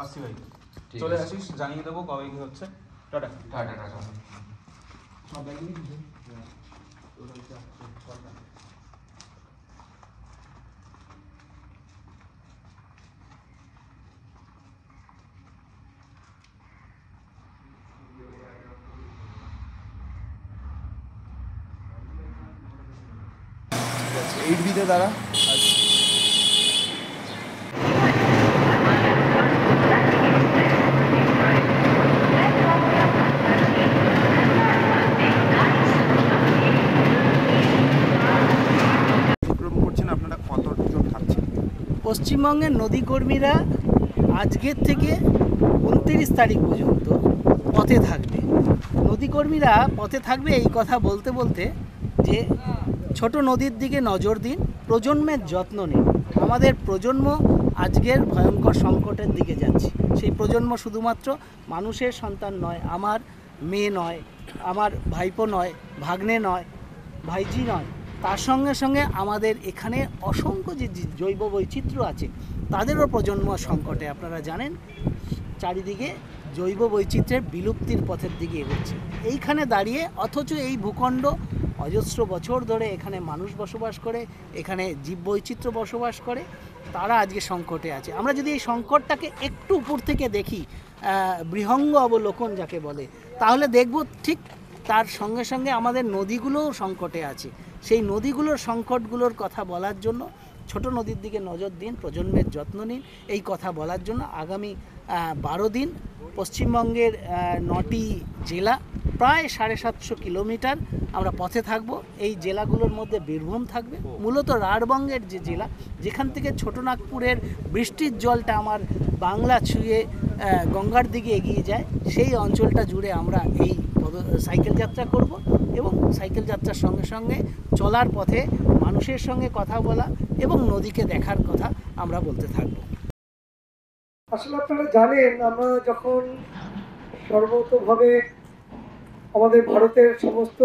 আসছি ভাই, চলে আসিস, জানিয়ে দেবো কবে কি হচ্ছে। Tata tata tata. এইট বিতে দ্বারা পশ্চিমবঙ্গের নদীকর্মীরা আজকের থেকে 29 তারিখ পর্যন্ত পথে থাকবে। নদীকর্মীরা পথে থাকবে এই কথা বলতে বলতে যে ছোট নদীর দিকে নজর দিন, প্রজন্মের যত্ন নিন। আমাদের প্রজন্ম আজকের ভয়ঙ্কর সংকটের দিকে যাচ্ছে। সেই প্রজন্ম শুধুমাত্র মানুষের সন্তান নয়, আমার মেয়ে নয়, আমার ভাইপো নয়, ভাগ্নে নয়, ভাইজি নয়, তার সঙ্গে সঙ্গে আমাদের এখানে অসংখ্য যে জৈব বৈচিত্র্য আছে তাদেরও প্রজন্ম সংকটে। আপনারা জানেন চারিদিকে জৈব বৈচিত্র্যের বিলুপ্তির পথের দিকে এগোচ্ছে। এইখানে দাঁড়িয়ে অথচ এই ভূখণ্ড অজস্র বছর ধরে এখানে মানুষ বসবাস করে, এখানে জীববৈচিত্র্য বসবাস করে, তারা আজকে সংকটে আছে। আমরা যদি এই সংকটটাকে একটু উপর থেকে দেখি, বৃহঙ্গ অবলোকন যাকে বলে, তাহলে দেখব ঠিক তার সঙ্গে সঙ্গে আমাদের নদীগুলোও সংকটে আছে। সেই নদীগুলোর সংকটগুলোর কথা বলার জন্য ছোট নদীর দিকে নজর দিন, প্রজন্মের যত্ন নিন, এই কথা বলার জন্য আগামী 12 দিন পশ্চিমবঙ্গের 9টি জেলা, প্রায় 750 কিলোমিটার আমরা পথে থাকব। এই জেলাগুলোর মধ্যে বীরভূম থাকবে, মূলত রাঢ়বঙ্গের যে জেলা, যেখান থেকে ছোটনাগপুরের বৃষ্টির জলটা আমার বাংলা ছুঁয়ে গঙ্গার দিকে এগিয়ে যায়, সেই অঞ্চলটা জুড়ে আমরা এই সাইকেল যাত্রা করব এবং সাইকেল যাত্রার সঙ্গে সঙ্গে চলার পথে মানুষের সঙ্গে কথা বলা এবং নদীকে দেখার কথা আমরা বলতে থাকব। আসলে আপনারা জানেন, আমরা যখন সর্বতভাবে আমাদের ভারতের সমস্ত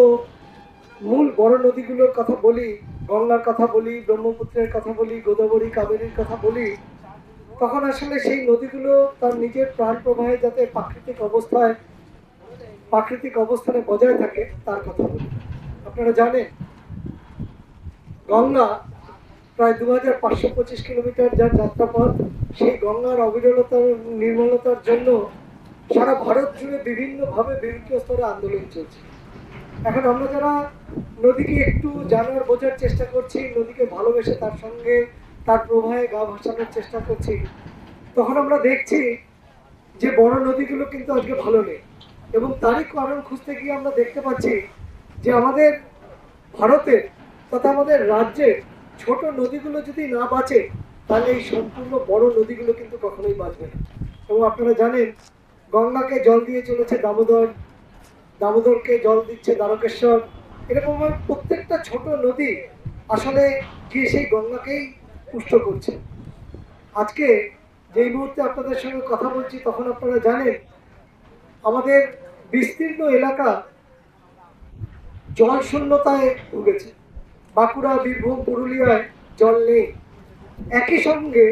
মূল বড় নদীগুলোর কথা বলি, গঙ্গার কথা বলি, ব্রহ্মপুত্রের কথা বলি, গোদাবরী, কাবেরীর কথা বলি, তখন আসলে সেই নদীগুলো তার নিজের প্রাণ প্রবাহে যাতে প্রাকৃতিক অবস্থানে বজায় থাকে তার কথা বলি। আপনারা জানেন গঙ্গা প্রায় 2525 কিলোমিটার যার যাত্রাপথ, সেই গঙ্গার অবিরলতার নির্মলতার জন্য সারা ভারত জুড়ে বিভিন্নভাবে বিভিন্ন স্তরে আন্দোলন চলছে। এখন আমরা যারা নদীকে একটু জানার বোঝার চেষ্টা করছি, নদীকে ভালোবেসে তার সঙ্গে তার প্রবাহে গা ভাসানোর চেষ্টা করছি, তখন আমরা দেখছি যে বড় নদীগুলো কিন্তু আজকে ভালো নেই। এবং তারই কারণ খুঁজতে গিয়ে আমরা দেখতে পাচ্ছি যে আমাদের ভারতের তথা আমাদের রাজ্যের ছোট নদীগুলো যদি না বাঁচে, তাহলে এই সম্পূর্ণ বড় নদীগুলো কিন্তু কখনোই বাঁচবে না। এবং আপনারা জানেন গঙ্গাকে জল দিয়ে চলেছে দামোদর, দামোদরকে জল দিচ্ছে দ্বারকেশ্বর, এরকম প্রত্যেকটা ছোট নদী আসলে গিয়ে সেই গঙ্গাকেই পুষ্ট করছে। আজকে যেই মুহূর্তে আপনাদের সঙ্গে কথা বলছি তখন আপনারা জানেন আমাদের বিস্তীর্ণ এলাকা জল শূন্যতায় ভুগেছে। বাঁকুড়া, বীরভূম, পুরুলিয়ায় জল নেই। একই সঙ্গে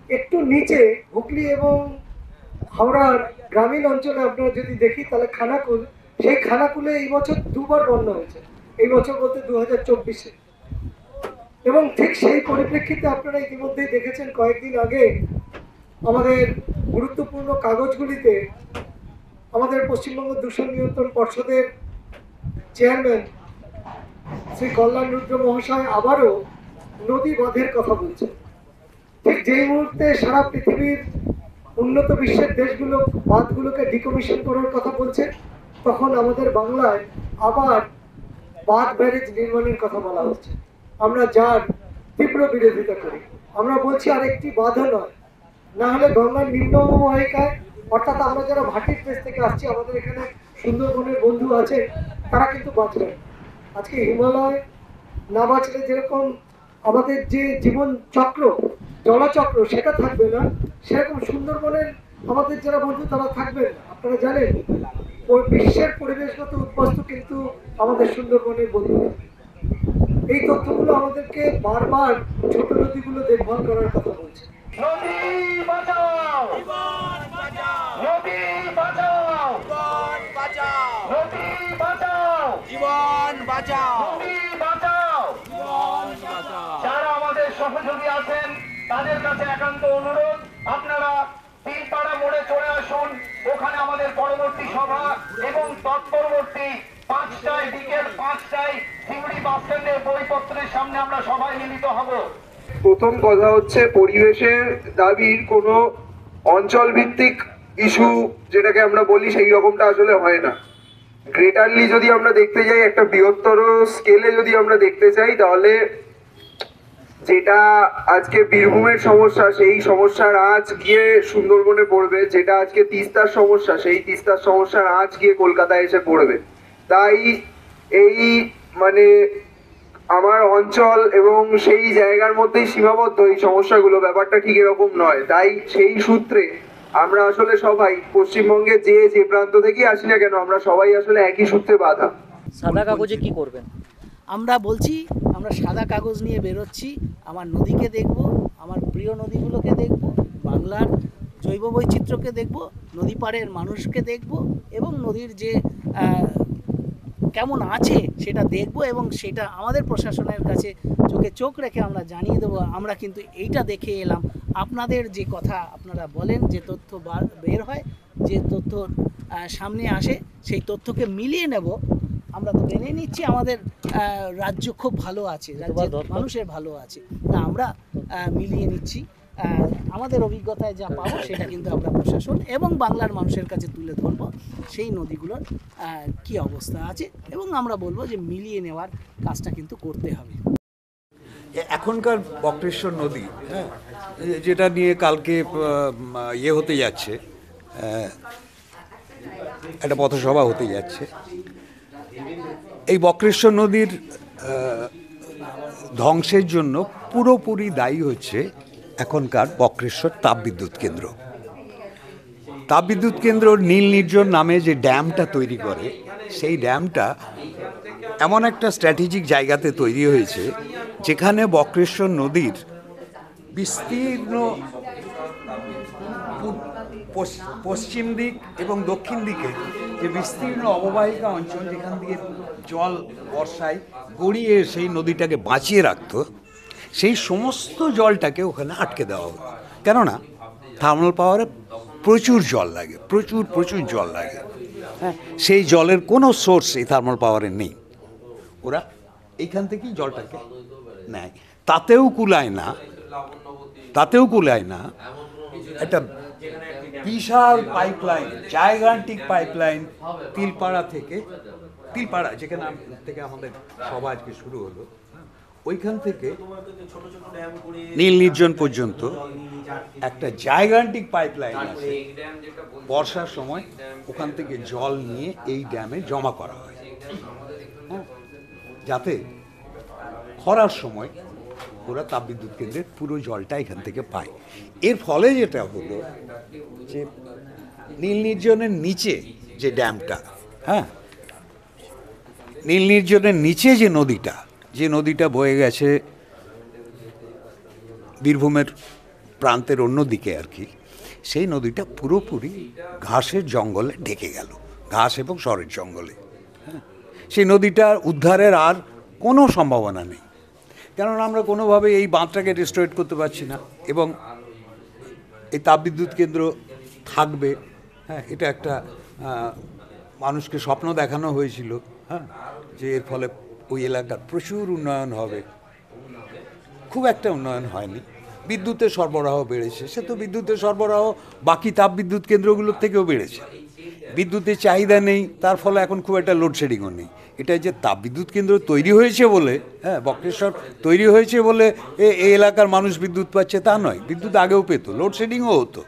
একটু নিচে হুগলি এবং হাওড়ার গ্রামীণ অঞ্চলে আপনারা যদি দেখি তাহলে খানাকুল, সেই খানাকুলে এই বছর 2 বার বন্যা হয়েছে, এই বছর বলতে 2024-এ। এবং ঠিক সেই পরিপ্রেক্ষিতে আপনারা ইতিমধ্যেই দেখেছেন কয়েকদিন আগে আমাদের গুরুত্বপূর্ণ কাগজগুলিতে আমাদের পশ্চিমবঙ্গ দূষণ নিয়ন্ত্রণ পর্ষদের চেয়ারম্যান শ্রী কল্যাণ রুদ্র মহাশয় আবারও নদী বাঁধের কথা বলছেন। ঠিক যেই মুহূর্তে সারা পৃথিবীর উন্নত বিশ্বের দেশগুলো বাঁধগুলোকে ডিকমিশন করার কথা বলছে, তখন আমাদের বাংলায় আবার বাঁধ ব্যারেজ নির্মাণের কথা বলা হচ্ছে। আমরা যার তীব্র বিরোধিতা করি। আমরা বলছি আরেকটি বাঁধও নয়, না হলে গঙ্গার নিম্ন অববাহিকায়, অর্থাৎ আমরা যারা ভাটির দেশ থেকে আসছি, আমাদের এখানে সুন্দরবনের বন্ধু আছে, তারা কিন্তু বাঁচবেন। আজকে হিমালয় না বাঁচলে যেরকম আমাদের যে জীবন চক্র, জলচক্র, সেটা থাকবে না, সেরকম সুন্দরবনের আমাদের যারা বন্ধু তারা থাকবেন না। আপনারা জানেন বিশ্বের পরিবেশগত উদ্বাস্তু কিন্তু আমাদের সুন্দরবনের বন্ধু। এই তথ্যগুলো আমাদেরকে বারবার ছোট নদীগুলো দেখভাল করার কথা বলছে। নদী বাঁচাও। নদী বাঁচাও, জীবন বাঁচাও, নদী বাঁচাও, জীবন বাঁচাও, নদী বাঁচাও। জীবন বাঁচাও। যারা আমাদের সহযোগী আছেন তাদের কাছে একান্ত অনুরোধ, আপনারা তিলপাড়া মোড়ে চলে আসুন। ওখানে আমাদের পরবর্তী সভা এবং তৎপরবর্তী 5টায়, বিকেল 5টায় সিউড়ি বাস স্ট্যান্ডের বইপত্রের সামনে আমরা সবাই মিলিত হব। প্রথম কথা হচ্ছে, পরিবেশের দাবির কোনো অঞ্চল ভিত্তিক ইস্যু যেটাকে আমরা বলি সেই রকমটা আসলে হয় না। গ্রেটারলি যদি আমরা দেখতে যাই, একটা বৃহত্তর স্কেলে যদি আমরা দেখতে চাই, তাহলে যেটা আজকে বীরভূমের সমস্যা সেই সমস্যার আঁচ গিয়ে সুন্দরবনে পড়বে, যেটা আজকে তিস্তার সমস্যা সেই তিস্তার সমস্যার আঁচ গিয়ে কলকাতায় এসে পড়বে। তাই এই মানে আমার অঞ্চল এবং সেই জায়গার মধ্যেই সীমাবদ্ধ এই সমস্যাগুলো, ব্যাপারটা ঠিক এরকম নয়। তাই সেই সূত্রে আমরা আসলে সবাই পশ্চিমবঙ্গে যে প্রান্ত থেকেই আসি না কেন, আমরা সবাই আসলে একই সূত্রে বাঁধা। সাদা কাগজে কি করবেন? আমরা বলছি, আমরা সাদা কাগজ নিয়ে বেরোচ্ছি, আমার নদীকে দেখব, আমার প্রিয় নদীগুলোকে দেখব, বাংলার জৈব বৈচিত্র্যকে দেখব, নদী পাড়ের মানুষকে দেখব এবং নদীর যে কেমন আছে সেটা দেখব এবং সেটা আমাদের প্রশাসনের কাছে চোখে চোখ রেখে আমরা জানিয়ে দেবো আমরা কিন্তু এইটা দেখে এলাম। আপনাদের যে কথা আপনারা বলেন, যে তথ্য বের হয়, যে তথ্য সামনে আসে, সেই তথ্যকে মিলিয়ে নেব। আমরা তো মেনে নিচ্ছি আমাদের রাজ্য খুব ভালো আছে, রাজ্যের মানুষের ভালো আছে, তা আমরা মিলিয়ে নিচ্ছি। আমাদের অভিজ্ঞতায় যা পাবো সেটা কিন্তু আমরা প্রশাসন এবং বাংলার মানুষের কাছে তুলে ধরবো, সেই নদীগুলোর কি অবস্থা আছে, এবং আমরা বলবো যে মিলিয়ে নেওয়ার কাজটা কিন্তু করতে হবে। এখনকার বক্রেশ্বর নদী, হ্যাঁ, যেটা নিয়ে কালকে ইয়ে হতে যাচ্ছে, একটা পথসভা হতে যাচ্ছে, এই বক্রেশ্বর নদীর ধ্বংসের জন্য পুরোপুরি দায়ী হচ্ছে এখনকার বক্রেশ্বর তাপবিদ্যুৎ কেন্দ্র। তাপবিদ্যুৎ কেন্দ্র নীল নির্জন নামে যে ড্যামটা তৈরি করে, সেই ড্যামটা এমন একটা স্ট্র্যাটেজিক জায়গাতে তৈরি হয়েছে যেখানে বক্রেশ্বর নদীর বিস্তীর্ণ পশ্চিম দিক এবং দক্ষিণ দিকে যে বিস্তীর্ণ অববাহিকা অঞ্চল, যেখান দিয়ে জল বর্ষায় গড়িয়ে সেই নদীটাকে বাঁচিয়ে রাখত, সেই সমস্ত জলটাকে ওখানে আটকে দেওয়া হতো। কেননা থার্মাল পাওয়ারে প্রচুর জল লাগে, প্রচুর জল লাগে, হ্যাঁ, সেই জলের কোনো সোর্স এই থার্মাল পাওয়ারে নেই। ওরা এইখান থেকেই জলটাকে নেয়, তাতেও কুলায় না একটা বিশাল পাইপলাইন, জায়গান্টিক পাইপলাইন তিলপাড়া যেখানে থেকে আমাদের সভা আজকে শুরু হলো, ওইখান থেকে নীল নির্জন পর্যন্ত একটা জায়গান্টিক পাইপলাইন আছে। বর্ষার সময় ওখান থেকে জল নিয়ে এই ড্যামে জমা করা হয়, হ্যাঁ, যাতে খরার সময় ওরা তাপবিদ্যুৎ কেন্দ্রের পুরো জলটা এখান থেকে পায়। এর ফলে যেটা হলো যে নীল নির্জনের নিচে যে ড্যামটা, হ্যাঁ, নীল নির্জনের নিচে যে নদীটা বয়ে গেছে বীরভূমের প্রান্তের অন্য দিকে আর কি, সেই নদীটা পুরোপুরি ঘাসের জঙ্গলে ঢেকে গেল, ঘাস এবং শহরের জঙ্গলে। হ্যাঁ, সেই নদীটার উদ্ধারের আর কোনো সম্ভাবনা নেই, কেননা আমরা কোনোভাবে এই বাঁধটাকে রেস্টোরেট করতে পারছি না, এবং এই তাপবিদ্যুৎ কেন্দ্র থাকবে, হ্যাঁ, এটা একটা মানুষকে স্বপ্ন দেখানো হয়েছিল, হ্যাঁ, যে এর ফলে ওই এলাকার প্রচুর উন্নয়ন হবে। খুব একটা উন্নয়ন হয়নি। বিদ্যুতের সরবরাহ বেড়েছে, সে তো বিদ্যুতের সরবরাহ বাকি তাপবিদ্যুৎ কেন্দ্রগুলোর থেকেও বেড়েছে। বিদ্যুতের চাহিদা নেই, তার ফলে এখন খুব একটা লোডশেডিংও নেই। এটা যে তাপবিদ্যুৎ কেন্দ্র তৈরি হয়েছে বলে, হ্যাঁ, বক্রেশ্বর তৈরি হয়েছে বলে এই এলাকার মানুষ বিদ্যুৎ পাচ্ছে তা নয়, বিদ্যুৎ আগেও পেত, লোডশেডিংও হতো।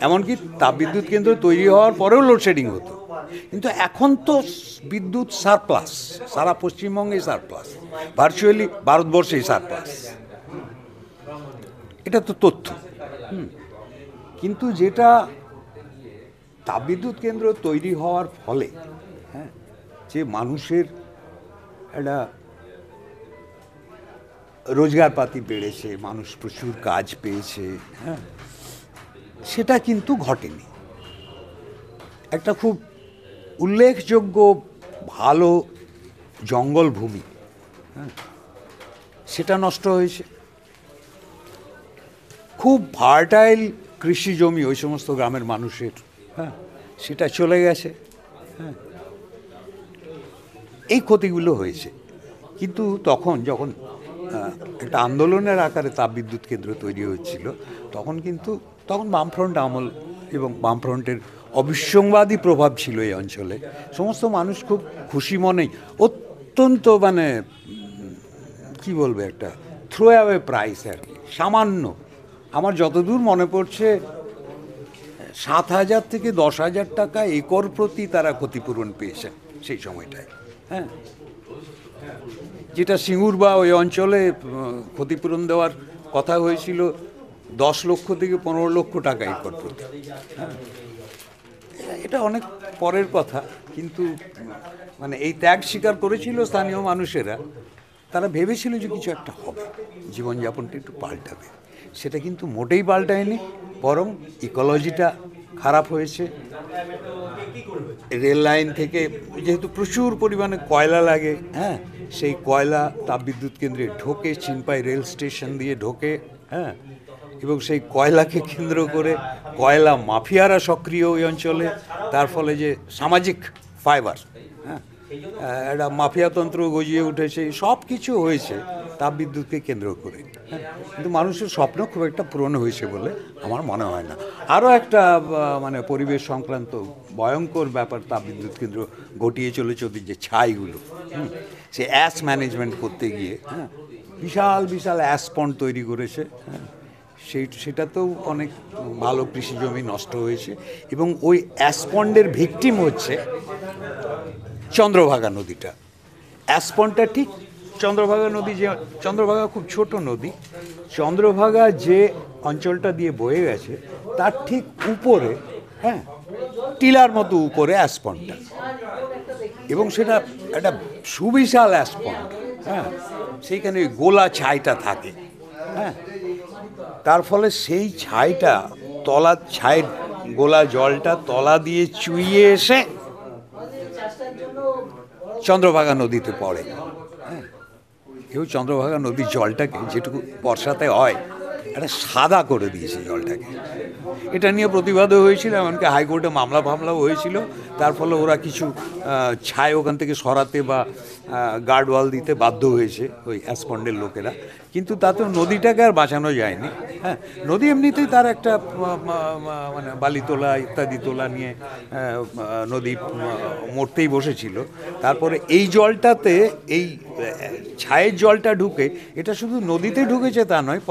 এমনকি তাপবিদ্যুৎ কেন্দ্র তৈরি হওয়ার পরেও লোডশেডিং হতো। কিন্তু এখন তো বিদ্যুৎ সারপ্লাস, সারা পশ্চিমবঙ্গে সারপ্লাস, ভার্চুয়ালি ভারতবর্ষেই সারপ্লাস। এটা তো তথ্য। কিন্তু যেটা তাপবিদ্যুৎ কেন্দ্র তৈরি হওয়ার ফলে, হ্যাঁ, যে মানুষের একটা রোজগারপাতি বেড়েছে, মানুষ প্রচুর কাজ পেয়েছে, হ্যাঁ, সেটা কিন্তু ঘটেনি। একটা খুব উল্লেখযোগ্য ভালো জঙ্গল ভূমি, হ্যাঁ, সেটা নষ্ট হয়েছে। খুব ফার্টাইল কৃষি জমি ওই সমস্ত গ্রামের মানুষের, হ্যাঁ, সেটা চলে গেছে। হ্যাঁ, এই ক্ষতিগুলো হয়েছে। কিন্তু তখন যখন একটা আন্দোলনের আকারে তাপবিদ্যুৎ কেন্দ্র তৈরি হচ্ছিল, তখন বামফ্রন্ট আমল এবং বামফ্রন্টের অবিসংবাদী প্রভাব ছিল এই অঞ্চলে। সমস্ত মানুষ খুব খুশি মনেই, অত্যন্ত মানে কি বলবে, একটা থ্রো অ্যাওয়ে প্রাইস আর কি, সামান্য। আমার যতদূর মনে পড়ছে 7,000 থেকে 10,000 টাকা একর প্রতি তারা ক্ষতিপূরণ পেয়েছেন সেই সময়টায়। হ্যাঁ, যেটা সিঙ্গুর বা ওই অঞ্চলে ক্ষতিপূরণ দেওয়ার কথা হয়েছিল 10 লক্ষ থেকে 15 লক্ষ টাকা একর প্রতি। হ্যাঁ, এটা অনেক পরের কথা, কিন্তু মানে এই ত্যাগ স্বীকার করেছিল স্থানীয় মানুষেরা। তারা ভেবেছিল যে কিছু একটা হবে, জীবনযাপনটা একটু পাল্টাবে। সেটা কিন্তু মোটেই পাল্টায়নি, বরং ইকোলজিটা খারাপ হয়েছে। রেল লাইন থেকে যেহেতু প্রচুর পরিমাণে কয়লা লাগে, হ্যাঁ, সেই কয়লা তাপবিদ্যুৎ কেন্দ্রে ঢোকে, চিনপাই রেল স্টেশন দিয়ে ঢোকে। হ্যাঁ, এবং সেই কয়লাকে কেন্দ্র করে কয়লা মাফিয়ারা সক্রিয় ওই অঞ্চলে। তার ফলে যে সামাজিক ফাইবার, হ্যাঁ, একটা মাফিয়াতন্ত্র গজিয়ে উঠেছে। সব কিছু হয়েছে তাপবিদ্যুৎকে কেন্দ্র করে। হ্যাঁ, কিন্তু মানুষের স্বপ্ন খুব একটা পূরণ হয়েছে বলে আমার মনে হয় না। আরও একটা মানে পরিবেশ সংক্রান্ত ভয়ঙ্কর ব্যাপার তাপবিদ্যুৎ কেন্দ্র ঘটিয়ে চলেছে, ওদের যে ছাইগুলো, সে অ্যাশ ম্যানেজমেন্ট করতে গিয়ে, হ্যাঁ, বিশাল বিশাল অ্যাশ পন্ড তৈরি করেছে। হ্যাঁ, সেটাতেও অনেক ভালো কৃষি জমি নষ্ট হয়েছে। এবং ওই অ্যাশ পন্ডের ভিকটিম হচ্ছে চন্দ্রভাগা নদীটা। অ্যাশ পন্ডটা ঠিক চন্দ্রভাগা নদী, যে চন্দ্রভাগা খুব ছোট নদী, চন্দ্রভাগা যে অঞ্চলটা দিয়ে বয়ে গেছে তার ঠিক উপরে, হ্যাঁ, টিলার মতো উপরে অ্যাশ পন্ডটা, এবং সেটা একটা সুবিশাল অ্যাশ পন্ড। হ্যাঁ, সেইখানে ওই গোলা ছাইটা থাকে। হ্যাঁ, তার ফলে সেই ছাইটা ছাইয়ের গোলা জলটা তলা দিয়ে চুইয়ে এসে চন্দ্রভাগা নদীতে পড়ে। হ্যাঁ, কেউ চন্দ্রভাগা নদীর জলটাকে, যেটুকু বর্ষাতে হয়, একটা সাদা করে দিয়েছে জলটাকে। এটা নিয়ে প্রতিবাদও হয়েছিল, এমনকি হাইকোর্টে মামলাও হয়েছিল। তার ফলে ওরা কিছু ছাই ওখান থেকে সরাতে বা গার্ডওয়াল দিতে বাধ্য হয়েছে ওই অ্যাসপন্ডের লোকেরা। কিন্তু তাতেও নদীটাকে আর বাঁচানো যায়নি। হ্যাঁ, নদী এমনিতেই তার একটা মানে বালি তোলা ইত্যাদি তোলা নিয়ে নদী মরতেই বসেছিল। তারপরে এই জলটাতে এই ছায়ের জলটা ঢুকে, এটা শুধু নদীতে ঢুকেছে তা নয়,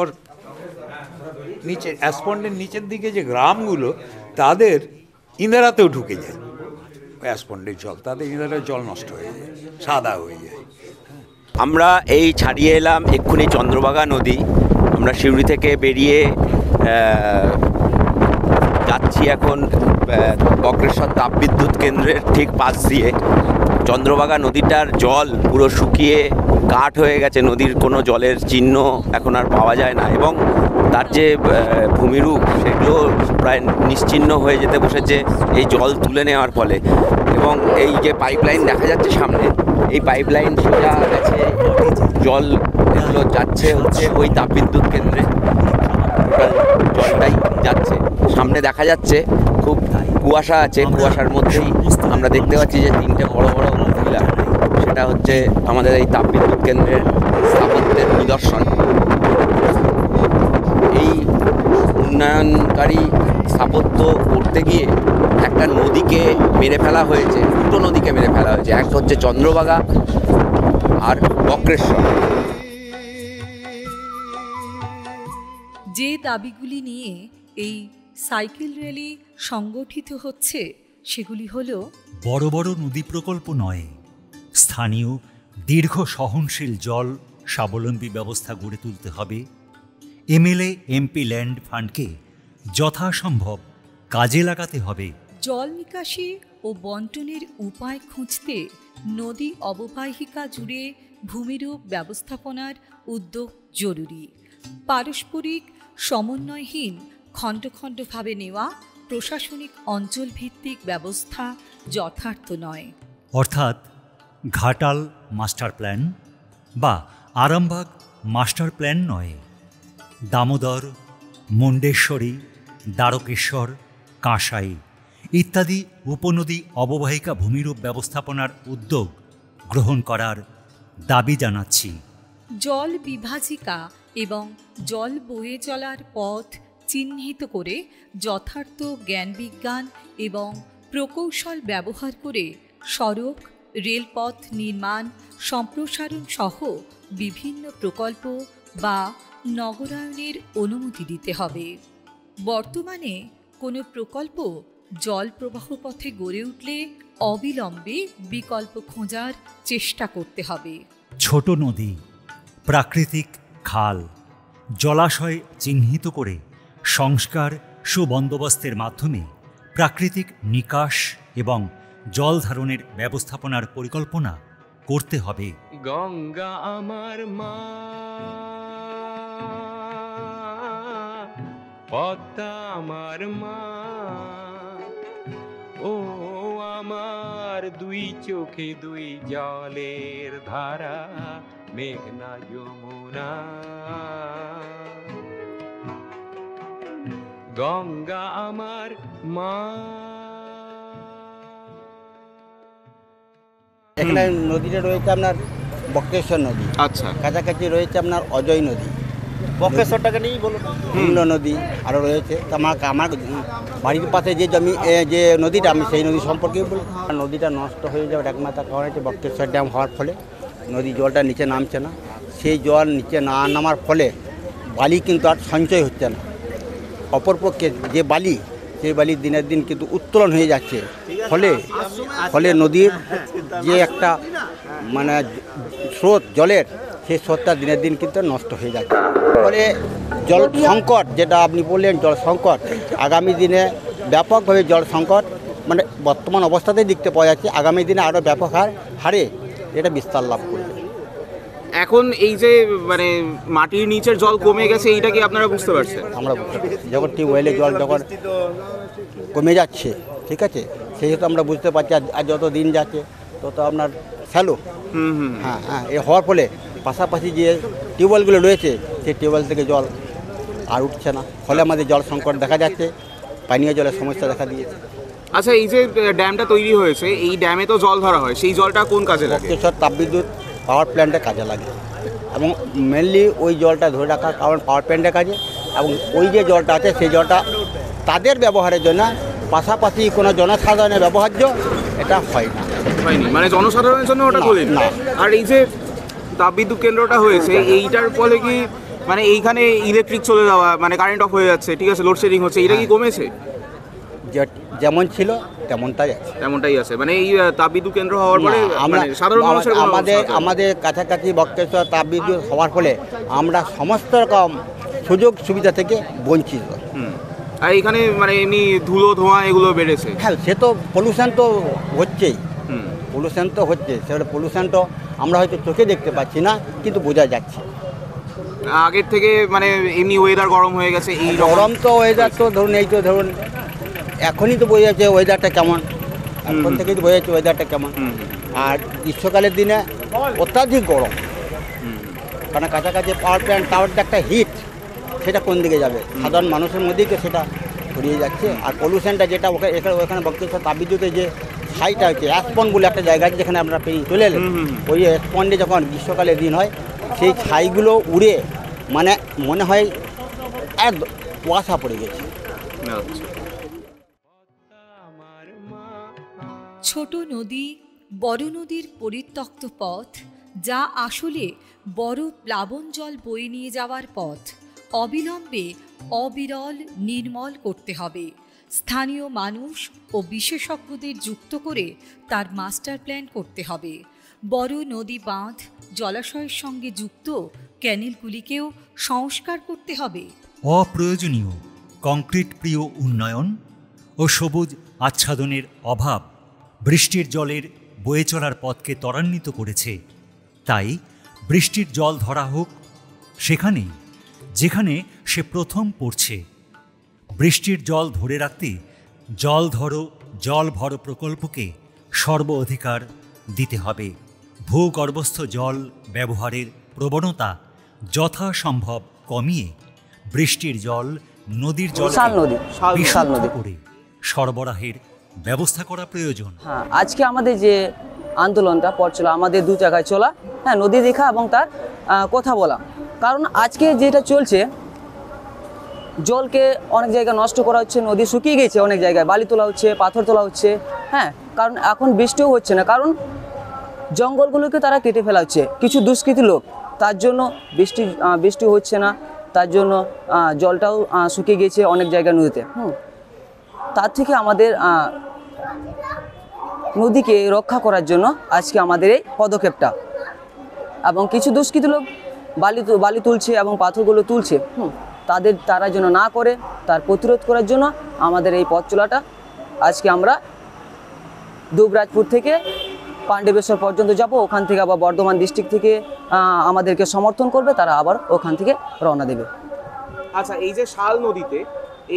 নিচে অ্যাসপন্ডের নিচের দিকে যে গ্রামগুলো, তাদের ইন্দারাতেও ঢুকে যায় অ্যাসপন্ডের জল, তাদের ইন্দারার জল নষ্ট হয়ে যায়, সাদা হয়ে যায়। আমরা এই ছাড়িয়ে এলাম এক্ষুনি চন্দ্রভাগা নদী। আমরা সিউড়ি থেকে বেরিয়ে যাচ্ছি এখন বক্রেশ্বর তাপবিদ্যুৎ কেন্দ্রের ঠিক পাশ দিয়ে। চন্দ্রভাগা নদীটার জল পুরো শুকিয়ে কাঠ হয়ে গেছে, নদীর কোনো জলের চিহ্ন এখন আর পাওয়া যায় না, এবং তার যে ভূমিরূপ সেগুলো প্রায় নিশ্চিহ্ন হয়ে যেতে বসেছে এই জল তুলে নেওয়ার ফলে। এবং এই যে পাইপলাইন দেখা যাচ্ছে সামনে, এই পাইপলাইন সোজা গেছে, জল এগুলো যাচ্ছে হচ্ছে ওই তাপবিদ্যুৎ কেন্দ্রে, জলটাই যাচ্ছে। সামনে দেখা যাচ্ছে খুব কুয়াশা আছে, কুয়াশার মধ্যেই আমরা দেখতে পাচ্ছি যে 3টে বড় বড় মহিলা, সেটা হচ্ছে আমাদের এই তাপবিদ্যুৎ কেন্দ্রের স্থাপত্যের নিদর্শন। এই উন্নয়নকারী স্থাপত্য করতে গিয়ে একটা নদীকে মেরে ফেলা হয়েছে, দুটো নদীকে মেরে ফেলা হয়েছে। একটা হচ্ছে চন্দ্রভাগা আর বক্রেশ্বর। যে দাবিগুলি নিয়ে এই সাইকেল র্যালি সংগঠিত হচ্ছে সেগুলি হলো: বড় বড় নদী প্রকল্প নয়, স্থানীয় দীর্ঘ সহনশীল জল স্বাবলম্বী ব্যবস্থা গড়ে তুলতে হবে। এমএলএ এমপি ল্যান্ড ফান্ডকে যথাসম্ভব কাজে লাগাতে হবে। জল নিকাশি ও বন্টনের উপায় খুঁজতে নদী অববাহিকা জুড়ে ভূমিরূপ ব্যবস্থাপনার উদ্যোগ জরুরি। পারস্পরিক সমন্বয়হীন খণ্ড খণ্ডভাবে নেওয়া প্রশাসনিক অঞ্চল ভিত্তিক ব্যবস্থা যথার্থ নয়। অর্থাৎ ঘাটাল মাস্টার প্ল্যান বা আরামবাগ মাস্টার প্ল্যান নয়, দামোদর, মুন্ডেশ্বরী, দ্বারকেশ্বর, কাঁসাই ইত্যাদি উপনদী অববাহিকা ভূমিরূপ ব্যবস্থাপনার উদ্যোগ গ্রহণ করার দাবি জানাচ্ছি। জল বিভাজিকা এবং জল বয়ে চলার পথ চিহ্নিত করে যথার্থ জ্ঞানবিজ্ঞান এবং প্রকৌশল ব্যবহার করে সড়ক, রেলপথ নির্মাণ, সম্প্রসারণ সহ বিভিন্ন প্রকল্প বা নগরায়নের অনুমতি দিতে হবে। বর্তমানে কোনো প্রকল্প জল প্রবাহ পথে গড়ে উঠলে অবিলম্বে বিকল্প খোঁজার চেষ্টা করতে হবে। ছোট নদী, প্রাকৃতিক খাল, জলাশয় চিহ্নিত করে সংস্কার সুবন্দোবস্তের মাধ্যমে প্রাকৃতিক নিকাশ এবং জল ধারণের ব্যবস্থাপনার পরিকল্পনা করতে হবে। গঙ্গা আমার মা, পদ্মা আমার মা, ও আমার দুই চোখে দুই জলের ধারা, মেঘনা যমুনা। গঙ্গা আমার মা। এখানে নদীটা রয়েছে আপনার বক্রেশ্বর নদী, আচ্ছা, কাছাকাছি রয়েছে আপনার অজয় নদী, বক্রেশ্বরটাকে নিয়েই বলুন। হিন্দ নদী আরও রয়েছে। তো আমার বাড়ির পাশে যে জমি, যে নদীটা, আমি সেই নদী সম্পর্কে বলব। নদীটা নষ্ট হয়ে যাওয়ার একমাত্র কারণ হচ্ছে বক্রেশ্বর ড্যাম হওয়ার ফলে নদী জলটা নিচে নামছে না। সেই জল নিচে না নামার ফলে বালি কিন্তু আর সঞ্চয় হচ্ছে না। অপরপক্ষে যে বালি, সেই বালি দিনের দিন কিন্তু উত্তোলন হয়ে যাচ্ছে। ফলে নদীর যে একটা মানে স্রোত জলের, সেই স্রোতটা দিনের দিন কিন্তু নষ্ট হয়ে যাচ্ছে। ফলে জল সংকট, যেটা আপনি বললেন জল সংকট, আগামী দিনে ব্যাপকভাবে জল সংকট মানে বর্তমান অবস্থাতেই দেখতে পাওয়া যাচ্ছে। আগামী দিনে আরও ব্যাপক হারে এটা বিস্তার লাভ করবে। এখন এই যে মানে মাটির নিচের জল কমে গেছে, এইটা কি আপনারা বুঝতে পারছেন? আমরা বুঝতে পারছি যখন টিউবওয়েলে জল যখন কমে যাচ্ছে, ঠিক আছে, সেহেতু আমরা বুঝতে পারছি আর যত দিন যাচ্ছে তত আপনার স্যালো, হ্যাঁ হ্যাঁ, এ হওয়ার ফলে পাশাপাশি যে টিউবওয়েলগুলো রয়েছে সেই টিউবওয়েল থেকে জল আর উঠছে না। ফলে আমাদের জল সংকট দেখা যাচ্ছে, পানীয় জলের সমস্যা দেখা দিয়েছে। আচ্ছা, এই যে ড্যামটা তৈরি হয়েছে, এই ড্যামে তো জল ধরা হয়, সেই জলটা কোন কাজে লাগে? বক্রেশ্বর তাপবিদ্যুৎ পাওয়ার প্ল্যান্টে কাজে লাগে এবং মেনলি ওই জলটা ধরে রাখার কারণ পাওয়ার প্ল্যান্টের কাজে, এবং ওই যে জলটা আছে সেই জলটা তাদের ব্যবহারের জন্য, পাশাপাশি কোনো জনসাধারণের ব্যবহার্য এটা হয়নি, মানে জনসাধারণের জন্য ওটা তোলেন না। আর এই যে তাপবিদ্যুৎ কেন্দ্রটা হয়েছে, এইটার ফলে কি মানে এইখানে ইলেকট্রিক চলে যাওয়া, মানে কারেন্ট অফ হয়ে যাচ্ছে, ঠিক আছে, লোডশেডিং হচ্ছে, এটা কি কমেছে? যেমন ছিল তেমনটাই আছে। মানে এই তাপবিদ্যুৎ কেন্দ্র হওয়ার পরে সাধারণ মানুষের আমাদের কাছাকাছি বক্রেশ্বর তাপবিদ্যুৎ হওয়ার ফলে আমরা সমস্ত রকম সুযোগ সুবিধা থেকে বঞ্চিত। আর এখানে মানে এমনি ধুলো ধোঁয়া এগুলো বেড়েছে। হ্যাঁ, সে তো পলিউশন তো হচ্ছেই, সেটা পলিউশন তো আমরা হয়তো চোখে দেখতে পাচ্ছি না, কিন্তু বোঝা যাচ্ছে। আগের থেকে মানে এমনি ওয়েদার গরম হয়ে গেছে। এই গরম তো ওয়েদার তো ধরুন এখনই তো বোঝা যাচ্ছে ওয়েদারটা কেমন, এখন থেকেই তো বোঝা যাচ্ছে ওয়েদারটা কেমন। আর গ্রীষ্মকালের দিনে অত্যাধিক গরম, কারণ কাছাকাছি পাওয়ার প্ল্যান্ট, টাওয়ার যে একটা হিট, সেটা কোন দিকে যাবে? সাধারণ মানুষের মধ্যেই তো সেটা ছড়িয়ে যাচ্ছে। আর পলিউশনটা যেটা ওখানে বক্রেশ্বর তাপবিদ্যুতের যে সাইটটা হচ্ছে অ্যাসপন্ড বলে একটা জায়গা আছে, যেখানে আপনারা পেরিয়ে চলে এলেন, ওই অ্যাসপন্ডে যখন গ্রীষ্মকালের দিন হয়, সেই ছাইগুলো উড়ে মানে মনে হয় এক কুয়াশা পড়ে গেছে। ছোট নদী, বড় নদীর পরিত্যক্ত পথ, যা আসলে বড় প্লাবন জল বয়ে নিয়ে যাওয়ার পথ, অবিলম্বে অবিরল নির্মল করতে হবে। স্থানীয় মানুষ ও বিশেষজ্ঞদের যুক্ত করে তার মাস্টার প্ল্যান করতে হবে। বড় নদী বাঁধ, জলাশয়ের সঙ্গে যুক্ত ক্যানেলগুলিকেও সংস্কার করতে হবে। অপ্রয়োজনীয় কংক্রিট প্রিয় উন্নয়ন ও সবুজ আচ্ছাদনের অভাব বৃষ্টির জলের বয়ে চলার পথকে ত্বরান্বিত করেছে। তাই বৃষ্টির জল ধরা হোক সেখানেই যেখানে সে প্রথম পড়ছে। বৃষ্টির জল ধরে রাখতে জল ধরো জল ভরো প্রকল্পকে সর্ব অধিকার দিতে হবে। ভূগর্ভস্থ জল ব্যবহারের প্রবণতা যথাসম্ভব কমিয়ে বৃষ্টির জল নদীর জল বিশুদ্ধ করে সরবরাহের ব্যবস্থা করা প্রয়োজন। হ্যাঁ, আজকে আমাদের যে আন্দোলনটা পথ চলা, আমাদের দু জায়গায় চলা, হ্যাঁ, নদী দেখা এবং তার কথা বলা। কারণ আজকে যেটা চলছে, জলকে অনেক জায়গায় নষ্ট করা হচ্ছে, নদী শুকিয়ে গেছে, অনেক জায়গায় বালি তোলা হচ্ছে, পাথর তোলা হচ্ছে। হ্যাঁ, কারণ এখন বৃষ্টিও হচ্ছে না, কারণ জঙ্গলগুলোকে তারা কেটে ফেলা হচ্ছে কিছু দুষ্কৃতী লোক। তার জন্য বৃষ্টি হচ্ছে না, তার জন্য জলটাও শুকিয়ে গেছে অনেক জায়গায় নদীতে। তার থেকে আমাদের নদীকে রক্ষা করার জন্য আজকে আমাদের এই পদক্ষেপটা। এবং কিছু দুষ্কৃতী লোক বালি তুলছে এবং পাথরগুলো তুলছে, তারা যেন না করে, তার প্রতিরোধ করার জন্য আমাদের এই পথ চলাটা। আজকে আমরা দুবরাজপুর থেকে পাণ্ডবেশ্বর পর্যন্ত যাব, ওখান থেকে আবার বর্ধমান ডিস্ট্রিক্ট থেকে আমাদেরকে সমর্থন করবে, তারা আবার ওখান থেকে রওনা দেবে। আচ্ছা, এই যে শাল নদীতে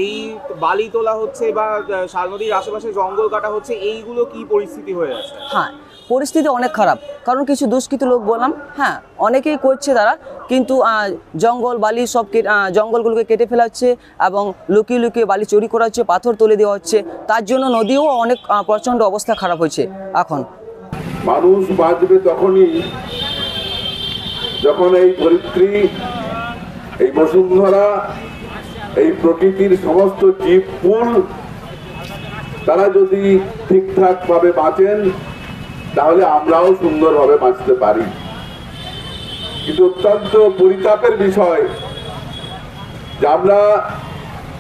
এই বালি তোলা হচ্ছে বা শাল নদীর আশেপাশে জঙ্গল কাটা হচ্ছে, এইগুলো কি পরিস্থিতি হয়ে আছে? হ্যাঁ, পরিস্থিতি অনেক খারাপ, কারণ কিছু দুষ্কৃতী লোক বললাম, হ্যাঁ, অনেকেই করছে তারা, কিন্তু জঙ্গল বালি সব জঙ্গলগুলোকে কেটে ফেলা হচ্ছে এবং লুকিয়ে লুকিয়ে বালি চুরি করা হচ্ছে, পাথর তুলে দেওয়া হচ্ছে। তার জন্য নদীও অনেক প্রচণ্ড অবস্থা খারাপ হয়েছে। এখন মানুষ বাঁচবে তখনই যখন এই ধরিত্রী, এই বসুন্ধরা, এই প্রকৃতির সমস্ত জীবকুল তারা যদি ঠিকঠাক ভাবে বাঁচেন, তাহলে আমরাও সুন্দরভাবে বাঁচতে পারি। কিন্তু অত্যন্ত পরিতাপের বিষয় যে আমরা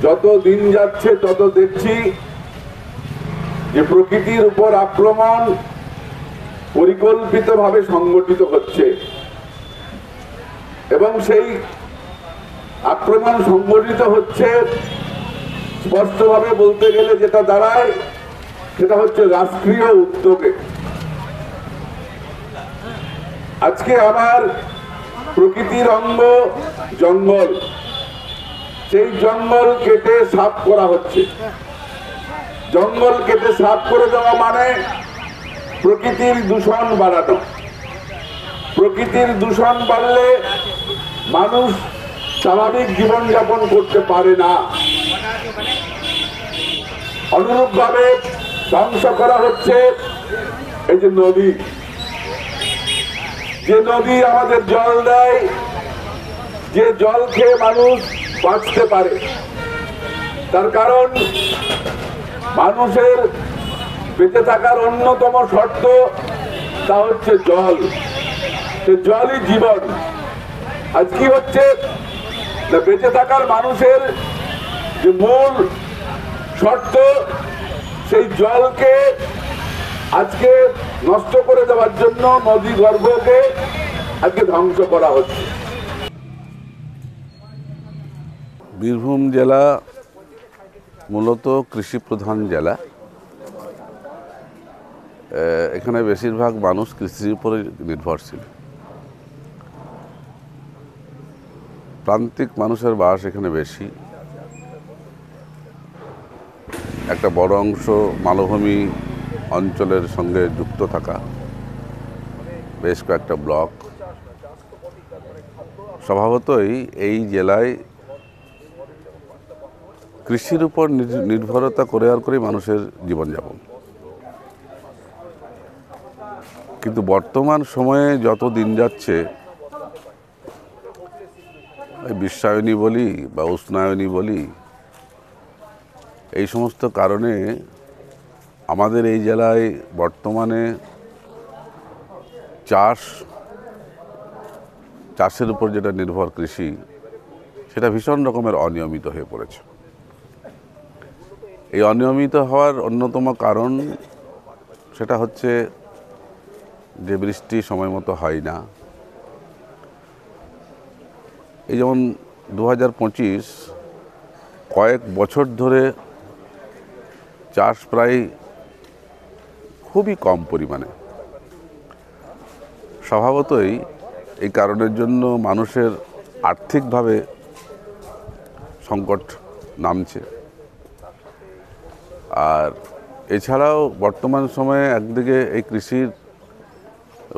যত দিন যাচ্ছে তত দেখছি যে প্রকৃতির উপর আক্রমণ পরিকল্পিতভাবে সংগঠিত হচ্ছে, এবং সেই আক্রমণ সংগঠিত হচ্ছে স্পষ্টভাবে বলতে গেলে যেটা দাঁড়ায় সেটা হচ্ছে রাষ্ট্রীয় উদ্যোগে। আজকে আমার প্রকৃতির অঙ্গ জঙ্গল, সেই জঙ্গল কেটে সাফ করা হচ্ছে। জঙ্গল কেটে সাফ করে দেওয়া মানে প্রকৃতির দূষণ বাড়ানো। প্রকৃতির দূষণ বাড়লে মানুষ স্বাভাবিক জীবনযাপন করতে পারে না। অনুরূপভাবে ধ্বংস করা হচ্ছে এই যে নদী, যে নদী আমাদের জল দেয়, যে জল খেয়ে মানুষ বাঁচতে পারে। তার কারণ মানুষের বেঁচে থাকার অন্যতম শর্ত তা হচ্ছে জল। জলই জীবন। আজ কি হচ্ছে, বেঁচে থাকার মানুষের যে মূল শর্ত, সেই জলকে আজকে নষ্ট করে দেওয়ার জন্য নদী গর্ভকে আজকে ধ্বংস করা হচ্ছে। বীরভূম জেলা মূলত কৃষি প্রধান জেলা। এখানে বেশিরভাগ মানুষ কৃষির উপরে নির্ভরশীল। প্রান্তিক মানুষের বাস এখানে বেশি। একটা বড় অংশ মালভূমি অঞ্চলের সঙ্গে যুক্ত থাকা বেশ কয়েকটা ব্লক। স্বভাবতই এই জেলায় কৃষির উপর নির্ভরতা করে মানুষের জীবনযাপন। কিন্তু বর্তমান সময়ে যত দিন যাচ্ছে, বিশ্বায়নী বলি বা উষ্ণায়নী বলি, এই সমস্ত কারণে আমাদের এই জেলায় বর্তমানে চাষের উপর যেটা নির্ভর কৃষি, সেটা ভীষণ রকমের অনিয়মিত হয়ে পড়েছে। এই অনিয়মিত হওয়ার অন্যতম কারণ সেটা হচ্ছে যে বৃষ্টি সময় মতো হয় না। এই যেমন 2025 কয়েক বছর ধরে চাষ প্রায় খুবই কম পরিমাণে। স্বভাবতই এই কারণের জন্য মানুষের আর্থিকভাবে সংকট নামছে। আর এছাড়াও বর্তমান সময়ে একদিকে এই কৃষির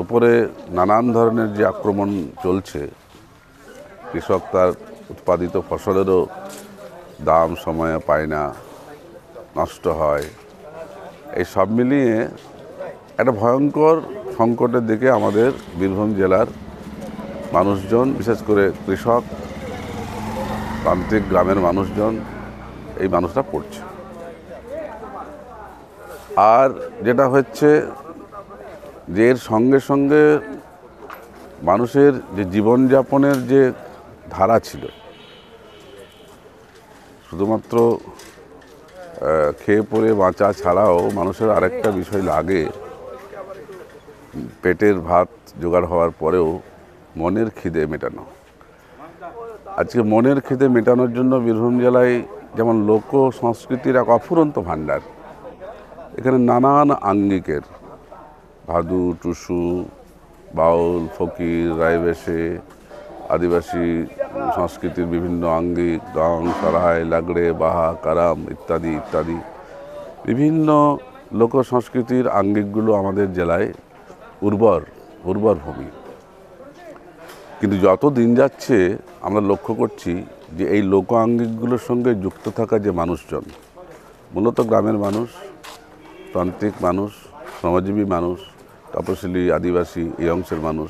উপরে নানান ধরনের যে আক্রমণ চলছে, কৃষক তার উৎপাদিত ফসলেরও দাম সময়ে পায় না, নষ্ট হয়, এই সব মিলিয়ে একটা ভয়ঙ্কর সংকটের দিকে আমাদের বীরভূম জেলার মানুষজন, বিশেষ করে কৃষক, প্রান্তিক গ্রামের মানুষজন, এই মানুষরা পড়ছে। আর যেটা হচ্ছে যে এর সঙ্গে সঙ্গে মানুষের যে জীবনযাপনের যে ধারা ছিল, শুধুমাত্র খেয়ে পরে বাঁচা ছাড়াও মানুষের আরেকটা বিষয় লাগে, পেটের ভাত জোগাড় হওয়ার পরেও মনের খিদে মেটানো। আজকে মনের খিদে মেটানোর জন্য বীরভূম জেলায় যেমন লোক সংস্কৃতির এক অফুরন্ত ভাণ্ডার, এখানে নানান আঙ্গিকের ভাদু, টুসু, বাউল, ফকির, রায়বেশে, আদিবাসী সংস্কৃতির বিভিন্ন আঙ্গিক, রং, সরাই, লাগড়ে, বাহা, কারাম ইত্যাদি ইত্যাদি বিভিন্ন লোক সংস্কৃতির আঙ্গিকগুলো আমাদের জেলায় উর্বর ভূমি। কিন্তু যত দিন যাচ্ছে আমরা লক্ষ্য করছি যে এই লোক আঙ্গিকগুলোর সঙ্গে যুক্ত থাকা যে মানুষজন, মূলত গ্রামের মানুষ, প্রান্তিক মানুষ, শ্রমজীবী মানুষ, তপশিলি, আদিবাসী, এই অংশের মানুষ,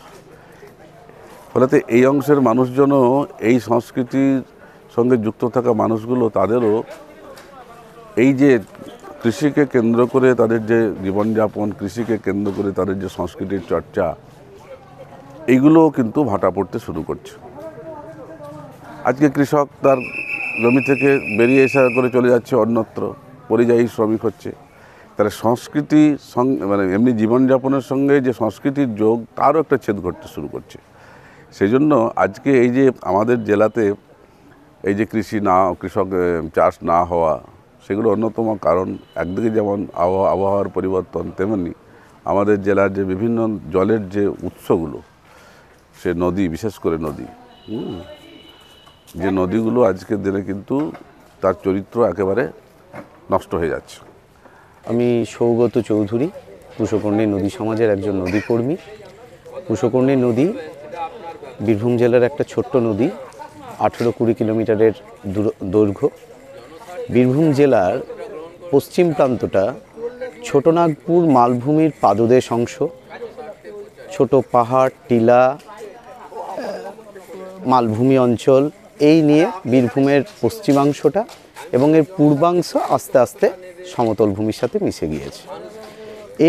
ফলে এই অংশের মানুষজনও এই সংস্কৃতির সঙ্গে যুক্ত থাকা মানুষগুলো তাদেরও এই যে কৃষিকে কেন্দ্র করে তাদের যে জীবনযাপন, কৃষিকে কেন্দ্র করে তাদের যে সংস্কৃতির চর্চা, এইগুলোও কিন্তু ভাটা পড়তে শুরু করছে। আজকে কৃষক তার জমি থেকে বেরিয়ে এসে করে চলে যাচ্ছে অন্যত্র, পরিযায়ী শ্রমিক হচ্ছে। তাহলে সংস্কৃতি মানে এমনি জীবনযাপনের সঙ্গে যে সংস্কৃতির যোগ, তারও একটা ছেদ ঘটতে শুরু করছে। সেই জন্য আজকে এই যে আমাদের জেলাতে এই যে কৃষক চাষ না হওয়া, সেগুলো অন্যতম কারণ। একদিকে যেমন আবহাওয়ার পরিবর্তন, তেমনি আমাদের জেলার যে বিভিন্ন জলের যে উৎসগুলো, সে নদী, বিশেষ করে নদী, যে নদীগুলো আজকের দিনে কিন্তু তার চরিত্র একেবারে নষ্ট হয়ে যাচ্ছে। আমি সৌগত চৌধুরী, পুষ্করণী নদী সমাজের একজন নদীকর্মী। পুষ্করণী নদী বীরভূম জেলার একটা ছোট্ট নদী, 18-20 কিলোমিটারের দৈর্ঘ্য। বীরভূম জেলার পশ্চিম প্রান্তটা ছোটনাগপুর মালভূমির পাদদেশ অংশ, ছোট পাহাড়, টিলা, মালভূমি অঞ্চল, এই নিয়ে বীরভূমের পশ্চিমাংশটা এবং এর পূর্বাংশ আস্তে আস্তে সমতল ভূমির সাথে মিশে গিয়েছে।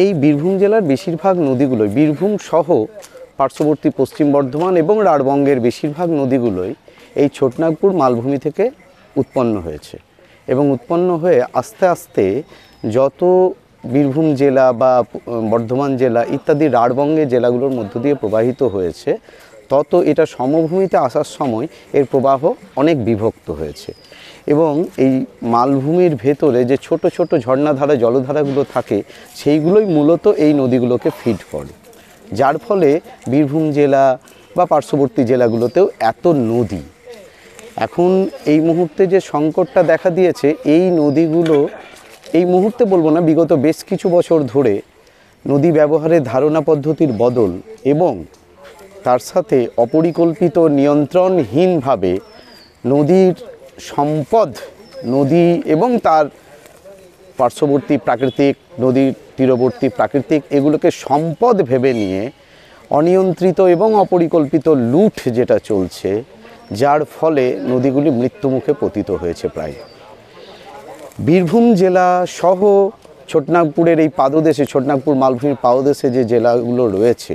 এই বীরভূম জেলার বেশিরভাগ নদীগুলোই, বীরভূম সহ পার্শ্ববর্তী পশ্চিম বর্ধমান এবং রাঢ়বঙ্গের বেশিরভাগ নদীগুলোই এই ছোটনাগপুর মালভূমি থেকে উৎপন্ন হয়েছে এবং উৎপন্ন হয়ে আস্তে আস্তে যত বীরভূম জেলা বা বর্ধমান জেলা ইত্যাদি রাঢ়বঙ্গের জেলাগুলোর মধ্য দিয়ে প্রবাহিত হয়েছে, তত এটা সমভূমিতে আসার সময় এর প্রবাহ অনেক বিভক্ত হয়েছে এবং এই মালভূমির ভেতরে যে ছোট ছোট ঝর্ণাধারা, জলধারাগুলো থাকে, সেইগুলোই মূলত এই নদীগুলোকে ফিড করে, যার ফলে বীরভূম জেলা বা পার্শ্ববর্তী জেলাগুলোতেও এত নদী। এখন এই মুহূর্তে যে সংকটটা দেখা দিয়েছে, এই নদীগুলো, এই মুহূর্তে বলবো না, বিগত বেশ কিছু বছর ধরে নদী ব্যবহারের ধারণা পদ্ধতির বদল এবং তার সাথে অপরিকল্পিত নিয়ন্ত্রণহীনভাবে নদীর সম্পদ, নদী এবং তার পার্শ্ববর্তী প্রাকৃতিক, নদীর তীরবর্তী প্রাকৃতিক, এগুলোকে সম্পদ ভেবে নিয়ে অনিয়ন্ত্রিত এবং অপরিকল্পিত লুট যেটা চলছে, যার ফলে নদীগুলি মৃত্যুমুখে পতিত হয়েছে প্রায়। বীরভূম জেলা সহ ছোটনাগপুরের এই পাদদেশে, ছোটনাগপুর মালভূমির পাদদেশে যে জেলাগুলো রয়েছে,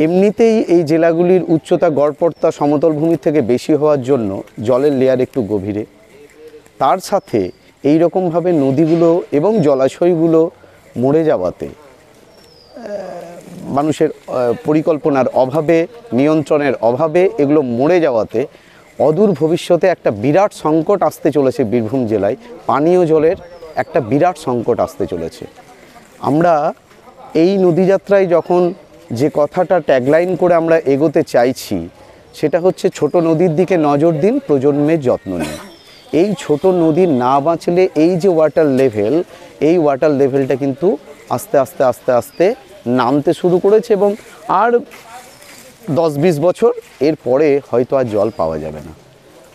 এমনিতেই এই জেলাগুলির উচ্চতা গড়পড়তা সমতল ভূমির থেকে বেশি হওয়ার জন্য জলের লেয়ার একটু গভীরে, তার সাথে এই রকমভাবে নদীগুলো এবং জলাশয়গুলো মরে যাওয়াতে, মানুষের পরিকল্পনার অভাবে, নিয়ন্ত্রণের অভাবে এগুলো মরে যাওয়াতে অদূর ভবিষ্যতে একটা বিরাট সংকট আসতে চলেছে বীরভূম জেলায়। পানীয় জলের একটা বিরাট সংকট আসতে চলেছে। আমরা এই নদীযাত্রায় যখন যে কথাটা ট্যাগলাইন করে আমরা এগোতে চাইছি, সেটা হচ্ছে ছোট নদীর দিকে নজর দিন, প্রজন্মের যত্ন নিন। এই ছোট নদী না বাঁচলে এই যে ওয়াটার লেভেল, এই ওয়াটার লেভেলটা কিন্তু আস্তে আস্তে আস্তে আস্তে নামতে শুরু করেছে এবং আর 10-20 বছর এরপরে হয়তো আর জল পাওয়া যাবে না।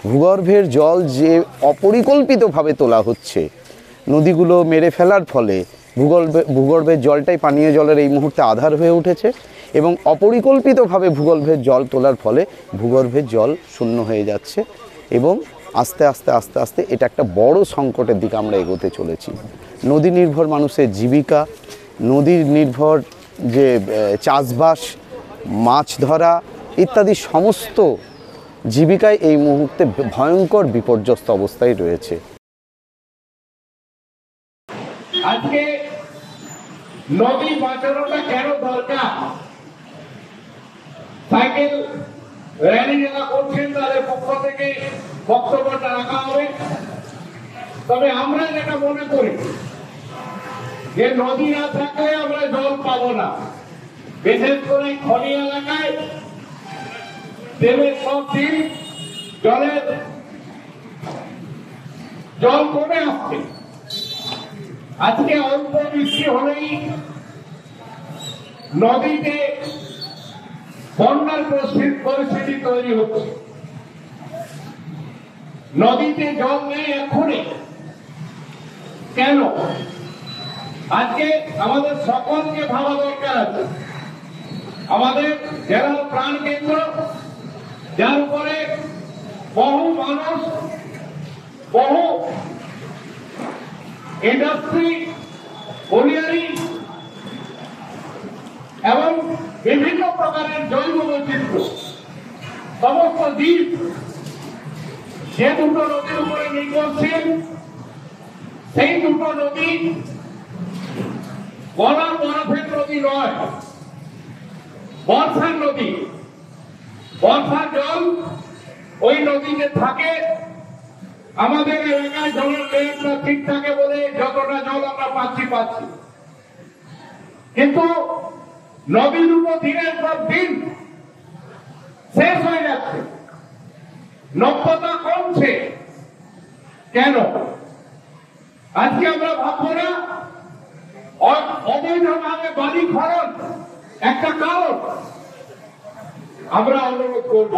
ভূগর্ভের জল যে অপরিকল্পিতভাবে তোলা হচ্ছে, নদীগুলো মেরে ফেলার ফলে ভূগর্ভের জলটাই পানীয় জলের এই মুহূর্তে আধার হয়ে উঠেছে এবং অপরিকল্পিতভাবে ভূগর্ভের জল তোলার ফলে ভূগর্ভের জল শূন্য হয়ে যাচ্ছে এবং আস্তে আস্তে আস্তে আস্তে এটা একটা বড় সংকটের দিকে আমরা এগোতে চলেছি। নদী নির্ভর মানুষের জীবিকা, নদী নির্ভর যে চাষবাস, মাছ ধরা ইত্যাদি সমস্ত জীবিকায় এই মুহূর্তে ভয়ঙ্কর বিপর্যস্ত অবস্থায় রয়েছে। আজকে নদী বাঁচানোটা কেন দরকার, সাইকেল র্যালি যারা করছেন তাদের পক্ষ থেকে বক্তব্যটা রাখা হবে। তবে আমরা যেটা মনে করি যে নদী না থাকলে আমরা জল পাবো না, বিশেষ করে খনি এলাকায় দেবের সব দিন জল কমে আসছে। আজকে অল্প বৃষ্টি হলেই নদীতে বন্যার পরিস্থিতি তৈরি হচ্ছে। নদীতে জল নেই এখনই, কেন? আজকে আমাদের সকলকে ভাবা দরকার আছে। আমাদের জেলার প্রাণ কেন্দ্র, যার উপরে বহু মানুষ, বহু ইন্ডাস্ট্রি, গলিয়ারি এবং বিভিন্ন প্রকারের জৈব বৈচিত্র্য, সমস্ত দ্বীপ যে দুটো নদীর উপরে নির্ভরশীল, সেই দুটো নদী গলা বরফের নদী নয়, বর্ষার নদী। বর্ষার জল ওই নদীতে থাকে। আমাদের এলাকায় জলের লেভেলটা ঠিক থাকে বলে যতটা জল আমরা পাচ্ছি, কিন্তু নদী দুটো দিনের পর দিন শেষ হয়ে যাচ্ছে, নব্যতা কমছে। কেন? আজকে আমরা ভাববো না অবৈধভাবে বালি খনন একটা কারণ। আমরা অনুরোধ করব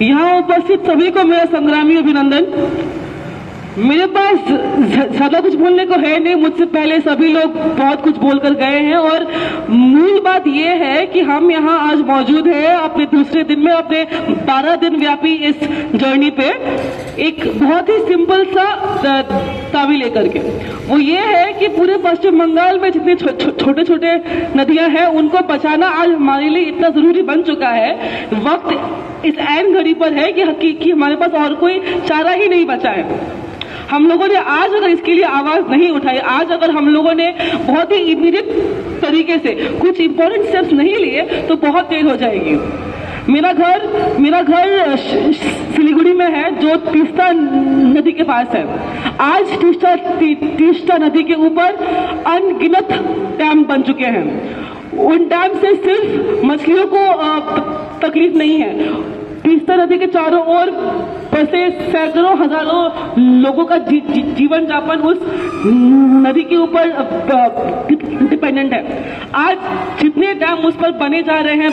यहाँ उपस्थित सभी को मेरा संग्रामी अभिनंदन। मेरे पास ज्यादा कुछ बोलने को है नहीं, मुझसे पहले सभी लोग बहुत कुछ बोलकर गए हैं और मूल बात ये है कि हम यहाँ आज मौजूद हैं अपने दूसरे दिन में, अपने 12 दिन व्यापी इस जर्नी पे एक बहुत ही सिंपल सा दावी लेकर के। वो ये है कि पूरे पश्चिम बंगाल में जितने छोटे छोटे नदियां हैं उनको बचाना आज हमारे लिए इतना जरूरी बन चुका है। वक्त इस ऐन घड़ी पर है कि हमारे पास और कोई चारा ही नहीं बचा है। हम लोगों ने आज अगर इसके लिए आवाज नहीं उठाई, आज अगर हम लोगों ने बहुत ही इमीडिएट तरीके से कुछ इंपॉर्टेंट स्टेप्स नहीं लिए तो बहुत देर हो जाएगी। मेरा घर सिलीगुड़ी में है जो तीस्ता नदी के पास है। आज तीस्ता नदी के ऊपर अनगिनत डैम बन चुके हैं। उन डैम से सिर्फ मछलियों को तकलीफ नहीं है, तीस्ता नदी के चारों ओर बसे सैकड़ों हजारों लोगों का जीवन यापन उस नदी के ऊपर डिपेंडेंट है। आज जितने डैम उस पर बने जा रहे हैं,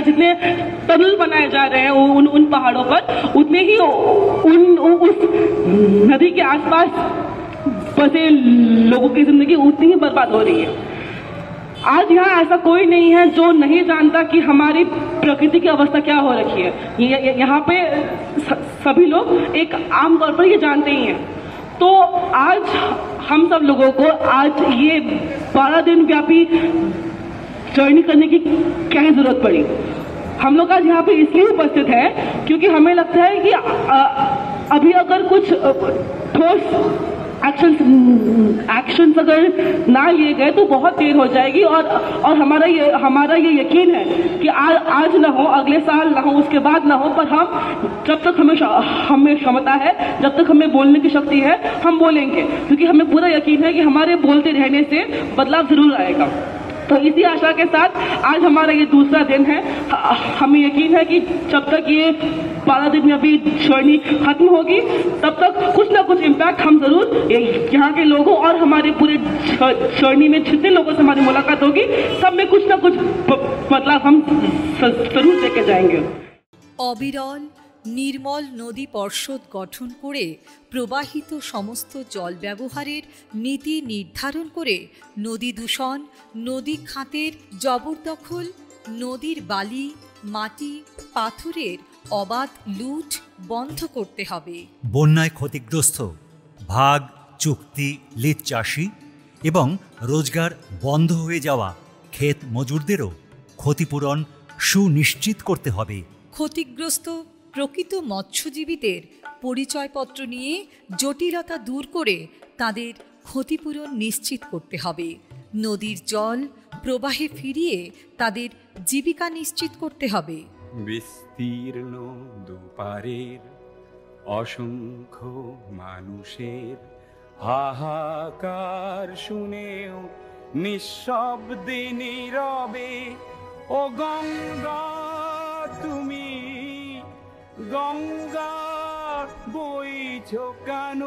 जितने टनल बनाए जा रहे हैं उन पहाड़ों पर, उतने ही उस नदी के आसपास बसे लोगों की जिंदगी उतनी ही बर्बाद हो रही है। आज यहाँ ऐसा कोई नहीं है जो नहीं जानता कि हमारी प्रकृति की अवस्था क्या हो रखी है। यहाँ पे सभी लोग एक आम तौर पर ये जानते ही हैं। तो आज हम सब लोगों को आज ये 12 दिन व्यापी जर्नी करने की क्या जरूरत पड़ी। हम लोग आज यहाँ पे इसलिए उपस्थित है क्योंकि हमें लगता है कि अभी अगर कुछ ठोस एक्शंस अगर ना लिए गए तो बहुत देर हो जाएगी और हमारा ये यकीन है कि आज ना हो, अगले साल ना हो, उसके बाद ना हो, पर हम जब तक हमें क्षमता है, जब तक हमें बोलने की शक्ति है, हम बोलेंगे, क्योंकि हमें पूरा यकीन है कि हमारे बोलते रहने से बदलाव जरूर आएगा। तो इसी आशा के साथ आज हमारा ये दूसरा दिन है। हमें यकीन है कि जब तक ये 12 दिन में अभी जर्नी खत्म होगी तब तक कुछ ना कुछ इम्पैक्ट हम जरूर यहाँ के लोगों और हमारे पूरे जर्नी में जितने लोगों से हमारी मुलाकात होगी सब में कुछ ना कुछ बदलाव हम जरूर लेके जाएंगे। অবিরল নির্মল নদী পর্ষদ গঠন করে প্রবাহিত সমস্ত জল ব্যবহারের নীতি নির্ধারণ করে নদী দূষণ, নদী খাতের জবরদখল, নদীর বালি, মাটি, পাথরের অবাধ লুট বন্ধ করতে হবে। বন্যায় ক্ষতিগ্রস্ত ভাগ, চুক্তি, লিজ চাষি এবং রোজগার বন্ধ হয়ে যাওয়া ক্ষেত মজুরদেরও ক্ষতিপূরণ সুনিশ্চিত করতে হবে। ক্ষতিগ্রস্ত প্রকৃত মৎস্যজীবীদের পরিচয়পত্র নিয়ে জটিলতা দূর করে তাদের ক্ষতিপূরণ নিশ্চিত করতে হবে। নদীর জল প্রবাহে ফিরিয়ে তাদের জীবিকা নিশ্চিত করতে হবে। বিস্তীর্ণ দুপারের অসংখ্য মানুষের হাহাকার শুনেও নিঃশব্দে নীরবে ও গঙ্গা তুমি গঙ্গা বইছো কেন?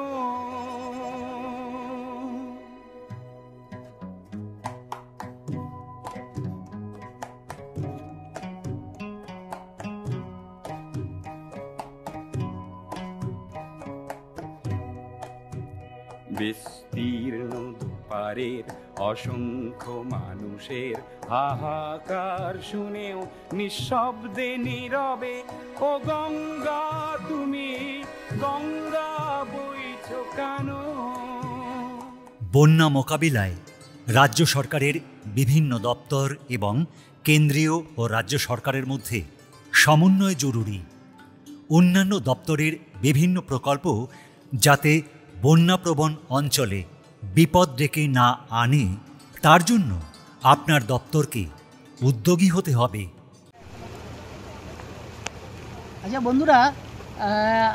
বিস্তীর্ণ দুপারের অসংখ্য মানুষের হাহাকার শুনেও নিঃশব্দে নীরবে ও গঙ্গা তুমি গঙ্গা বইছো কেন? বন্যা মোকাবিলায় রাজ্য সরকারের বিভিন্ন দপ্তর এবং কেন্দ্রীয় ও রাজ্য সরকারের মধ্যে সমন্বয় জরুরি। অন্যান্য দপ্তরের বিভিন্ন প্রকল্প যাতে বন্যাপ্রবণ অঞ্চলে বিপদ ডেকে না আনে তার জন্য আপনার দপ্তরকে উদ্যোগী হতে হবে। আচ্ছা বন্ধুরা,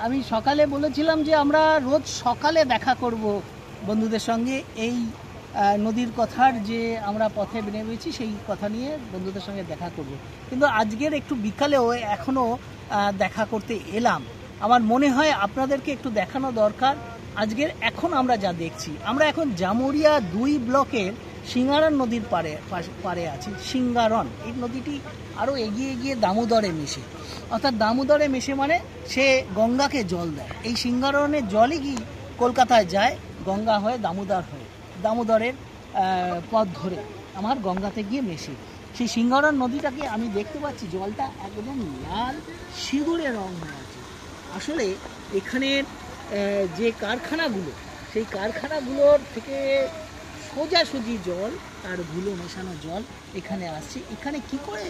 আমি সকালে বলেছিলাম যে আমরা রোজ সকালে দেখা করব বন্ধুদের সঙ্গে এই নদীর কথার যে আমরা পথে নেমেছি সেই কথা নিয়ে বন্ধুদের সঙ্গে দেখা করব, কিন্তু আজকের একটু বিকালেও এখনও দেখা করতে এলাম। আমার মনে হয় আপনাদেরকে একটু দেখানো দরকার। আজকের এখন আমরা যা দেখছি, আমরা এখন জামুরিয়া 2 ব্লকের সিঙ্গারন নদীর পারে আছি। সিঙ্গারন এই নদীটি আরও এগিয়ে গিয়ে দামোদরে মেশে, অর্থাৎ দামোদরে মেশে মানে সে গঙ্গাকে জল দেয়। এই সিঙ্গারনের জলই কি কলকাতায় যায় গঙ্গা হয়ে দামোদরের পথ ধরে আমার গঙ্গাতে গিয়ে মেশে। সেই সিঙ্গারন নদীটাকে আমি দেখতে পাচ্ছি জলটা একদম লাল সিঁদুরে রং হয়ে আছে। আসলে এখানের যে কারখানাগুলো, সেই কারখানাগুলোর থেকে সোজাসুজি জল আর ধুলো মেশানো জল এখানে আসছে। এখানে কি করে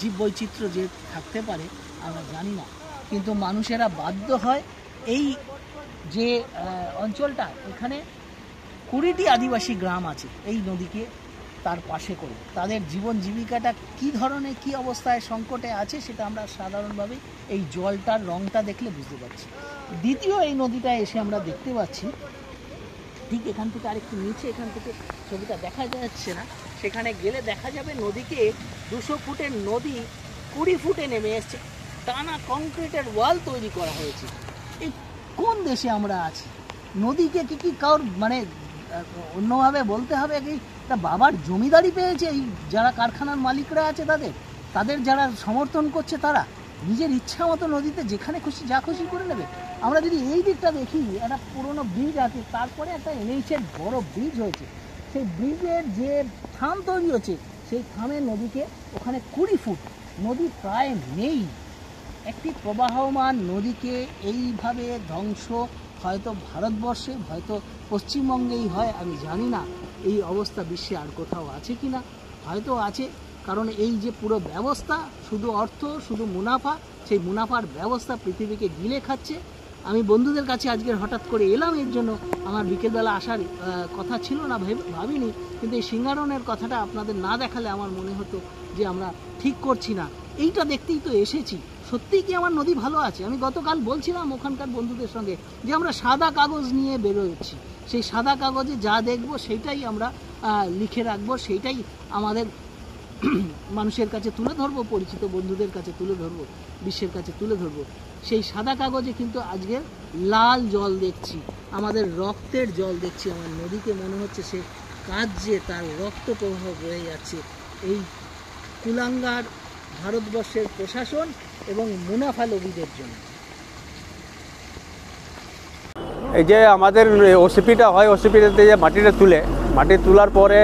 জীববৈচিত্র্য যে থাকতে পারে আমরা জানি না, কিন্তু মানুষেরা বাধ্য হয় এই যে অঞ্চলটা, এখানে 20টি আদিবাসী গ্রাম আছে এই নদীকে তার পাশে করে। তাদের জীবন জীবিকাটা কী ধরনের কী অবস্থায় সংকটে আছে সেটা আমরা সাধারণভাবে এই জলটার রঙটা দেখলে বুঝতে পারছি। দ্বিতীয় এই নদীটা এসে আমরা দেখতে পাচ্ছি ঠিক এখান থেকে আরেকটু নিচে, এখান থেকে ছবিটা দেখা যাচ্ছে না, সেখানে গেলে দেখা যাবে নদীকে 200 ফুটের নদী 20 ফুটে নেমে এসছে। টানা কংক্রিটের ওয়াল তৈরি করা হয়েছে। এই কোন দেশে আমরা আছি? নদীকে কি কারোর মানে অন্যভাবে বলতে হবে কি তা বাবার জমিদারি পেয়েছে এই যারা কারখানার মালিকরা আছে তাদের যারা সমর্থন করছে তারা নিজের ইচ্ছা মতো নদীতে যেখানে খুশি যা খুশি করে নেবে। আমরা যদি এই দিকটা দেখি, একটা পুরনো ব্রিজ আছে, তারপরে একটা NH-এর বড় ব্রিজ হয়েছে, সেই ব্রিজের যে থাম তৈরি হচ্ছে সেই থামের নদীকে ওখানে 20 ফুট নদী প্রায় নেই। একটি প্রবাহমান নদীকে এইভাবে ধ্বংস হয়তো ভারতবর্ষে, হয়তো পশ্চিমবঙ্গেই হয়, আমি জানি না এই অবস্থা বিশ্বে আর কোথাও আছে কি না। হয়তো আছে, কারণ এই যে পুরো ব্যবস্থা শুধু অর্থ, শুধু মুনাফা, সেই মুনাফার ব্যবস্থা পৃথিবীকে গিলে খাচ্ছে। আমি বন্ধুদের কাছে আজকের হঠাৎ করে এলাম, এর জন্য আমার বিকেলবেলা আসার কথা ছিল না, ভাবিনি, কিন্তু এই সিঙ্গারনের কথাটা আপনাদের না দেখালে আমার মনে হতো যে আমরা ঠিক করছি না। এইটা দেখতেই তো এসেছি। সত্যিই কি আমার নদী ভালো আছে? আমি গতকাল বলছিলাম ওখানকার বন্ধুদের সঙ্গে যে আমরা সাদা কাগজ নিয়ে বেরোচ্ছি, সেই সাদা কাগজে যা দেখব সেইটাই আমরা লিখে রাখবো, সেইটাই আমাদের মানুষের কাছে তুলে ধরবো, পরিচিত বন্ধুদের কাছে তুলে ধরবো, বিশ্বের কাছে তুলে ধরবো। সেই সাদা কাগজে কিন্তু আজকে লাল জল দেখছি, আমাদের রক্তের জল দেখছি। আমার নদীকে মনে হচ্ছে সে কাঁদছে, তার রক্ত প্রবাহ বয়ে যাচ্ছে। এই কুলাঙ্গার ভারতবর্ষের প্রশাসন এবং মুনাফা লোভীদের জন্য। এই যে আমাদের ওসিপিটা হয়, ওসিপিতে যে মাটিটা মাটি তোলার পরে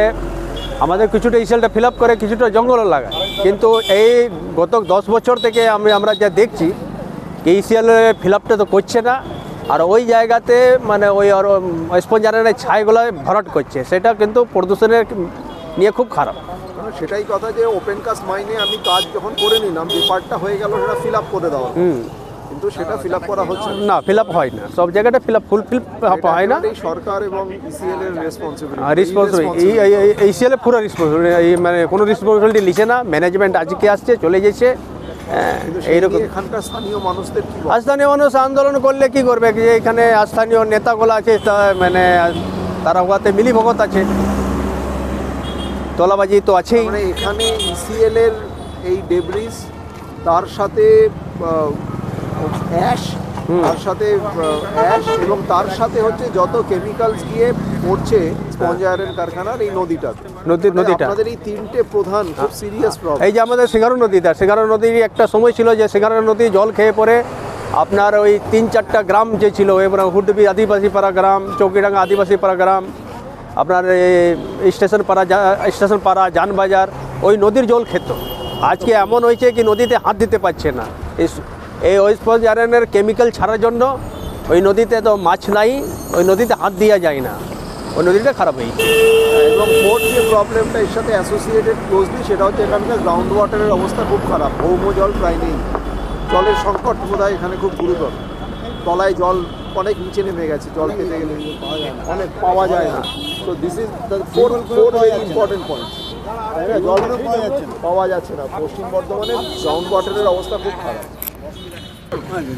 আমাদের কিছুটা ইসেলটা ফিল আপ করে, কিছুটা জঙ্গলও লাগায়। কিন্তু এই গত 10 বছর থেকে আমরা যা দেখছি এই ইসিএল ফিল আপটা তো করছে না, আর ওই জায়গাতে মানে ওই স্পঞ্জারের ছাইগুলো ভরাট করছে, সেটা কিন্তু প্রদূষণের নিয়ে খুব খারাপ। সেটাই কথা যে ওপেন কাস্ট মাইনে আমি কাজ যখন করে নিলাম, যে পার্টটা হয়ে গেল সেটা ফিল আপ করে দেওয়া, কিন্তু সেটা ফিল আপ করা হচ্ছে না, ফিল আপ হয় না, সব জায়গাটা ফুলফিল হয় না। সরকার এবং ইসিএল এর রেসপন্সিবিলিটি, ইসিএল পুরো রেসপন্সিবিলিটি, মানে কোনো রেসপন্সিবিলিটি নিচ্ছে না। ম্যানেজমেন্ট আজকে আসছে, চলে যাচ্ছে, এইরকম। এখানকার স্থানীয় মানুষদের কি, স্থানীয় মানুষ আন্দোলন করলে কি করবে? যে এখানে স্থানীয় নেতাগুলো আছে, মানে তারা ওয়াতে মিলিভগত আছে, তোলাবাজি তো আছেই। মানে এখানে ইসিএল এর এই ডেব্রিজ, তার সাথে অ্যাশ, এবং তার সাথে হচ্ছে যত কেমিক্যালস গিয়ে পড়ছে স্পঞ্জ আয়রন কারখানার এই নদীটা, আমাদের এই তিনটে প্রধান খুব সিরিয়াস প্রবলেম। এই যে আমাদের সিঙ্গারা নদীর একটা সময় ছিল যে সিঙ্গারা নদী জল খেয়ে পরে আপনার ওই 3-4টা গ্রাম যে ছিল, এবার হুডবি আদিবাসী পাড়া গ্রাম, চৌকিডাঙ্গা আদিবাসী পাড়া গ্রাম, আপনার স্টেশন পাড়া, জানবাজার, ওই নদীর জল খেত। আজকে এমন হয়েছে কি নদীতে হাত দিতে পারছে না। এই স্পঞ্জ আয়রনের কেমিক্যাল ছাড়ার জন্য ওই নদীতে তো মাছ নাই, ওই নদীতে হাত দেওয়া যায় না, ওই নদীটা খারাপ হয়েছে। এবং ফোর্থ যে প্রবলেমটা এর সাথে অ্যাসোসিয়েটেড ক্লোজলি, সেটা হচ্ছে এখানকার গ্রাউন্ড ওয়াটারের অবস্থা খুব খারাপ, ভৌম জল প্রায় নেই, জলের সংকট বোধহয় এখানে খুব গুরুতর। তলায় জল অনেক নিচে নেমে গেছে, জল খেতে গেলে অনেক পাওয়া যায় না। তো this is the four very important point. জল পাওয়া যাচ্ছে না, পশ্চিম বর্ধমানে গ্রাউন্ড ওয়াটারের অবস্থা খুব খারাপ।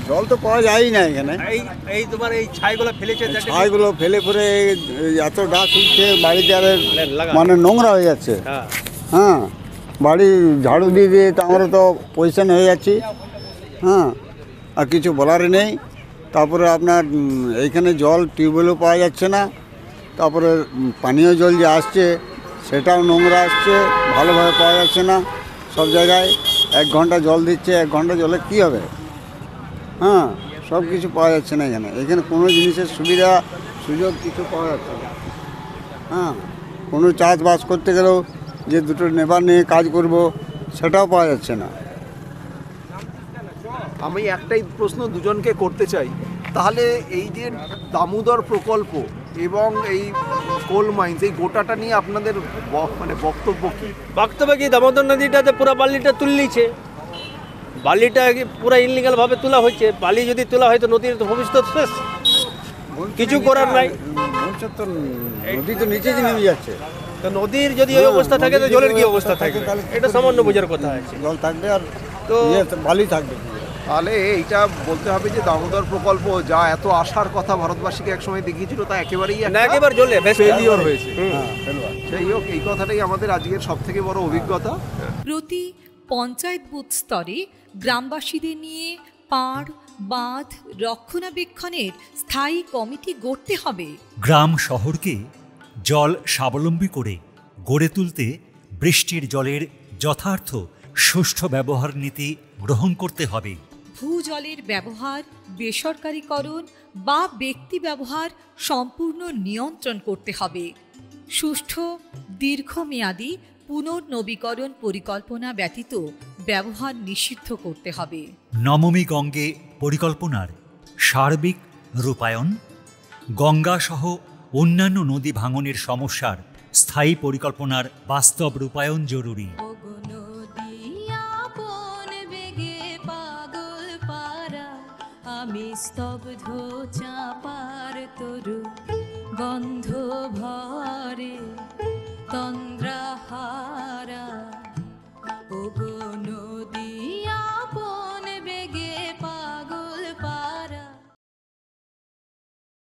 জল তো পাওয়া যায়ই না এখানে। এই তোমার এই ছাইগুলো ফেলেছে, ছাইগুলো ফেলে পরে এত ডাক উঠছে, বাড়িতে আর মানে নোংরা হয়ে যাচ্ছে। হ্যাঁ, বাড়ি ঝাড়ু দিয়ে দিয়ে তো আমরা তো পজিশন হয়ে যাচ্ছি। হ্যাঁ, আর কিছু বলারই নেই। তারপরে আপনার এইখানে জল টিউবওয়েলও পাওয়া যাচ্ছে না, তারপরে পানীয় জল যে আসছে সেটাও নোংরা আসছে, ভালোভাবে পাওয়া যাচ্ছে না। সব জায়গায় 1 ঘন্টা জল দিচ্ছে, 1 ঘন্টা জলে কী হবে? হ্যাঁ, সব কিছু পাওয়া যাচ্ছে না এখানে কোনো জিনিসের সুবিধা সুযোগ কিছু পাওয়া যাচ্ছে না। হ্যাঁ, কোনো চাষবাস করতে গেলেও যে দুটো নেবার নিয়ে কাজ করব সেটাও পাওয়া যাচ্ছে না। আমি একটাই প্রশ্ন দুজনকে করতে চাই, তাহলে এই যে দামোদর প্রকল্প এবং এই কোল মাইন্স, এই গোটাটা নিয়ে আপনাদের মানে বক্তব্য কি? দামোদর নদীটাতে পুরো বালিটা তুললিছে, বালিটা পুরো ইনলিগালভাবে তোলা হচ্ছে। বালি যদি তোলা হয় তো নদীর ভবিষ্যৎ শেষ, কিছু করার নাই। নদী তো নিচে নেমে যাচ্ছে, তো নদীর যদি এই অবস্থা থাকে তো জলের কি অবস্থা থাকে? এটা সামান্য বোঝার কথা আছে। জল থাকবে আর তো বালি থাকবে। তাহলে এইটা বলতে হবে যে দামোদর প্রকল্প যা এত আশার কথা ভারতবাসীকে একসময় দেখিয়েছিল, তা একেবারেই ফেলিওর হয়েছে। সেই হোক, এই কথাটাই আমাদের আজকের সবথেকে বড় অভিজ্ঞতা। প্রতি পঞ্চায়েত বুথ স্তরে গ্রামবাসীদের নিয়ে পাড় বাঁধ রক্ষণাবেক্ষণের স্থায়ী কমিটি গড়তে হবে। গ্রাম শহরকে জল স্বাবলম্বী করে গড়ে তুলতে বৃষ্টির জলের যথার্থ সুষ্ঠু ব্যবহার নীতি গ্রহণ করতে হবে। ভূজলের ব্যবহার বেসরকারীকরণ বা ব্যক্তি ব্যবহার সম্পূর্ণ নিয়ন্ত্রণ করতে হবে। সুষ্ঠু দীর্ঘমেয়াদী পুনর্নবীকরণ পরিকল্পনা ব্যতীত ব্যবহার নিষিদ্ধ করতে হবে। নমামি গঙ্গে পরিকল্পনার সার্বিক রূপায়ণ, গঙ্গা সহ অন্যান্য নদী ভাঙনের সমস্যার স্থায়ী পরিকল্পনার বাস্তব রূপায়ণ জরুরি। আমি স্তব্ধ চাপার তরু গন্ধ ভরে তন্দ্রাহারা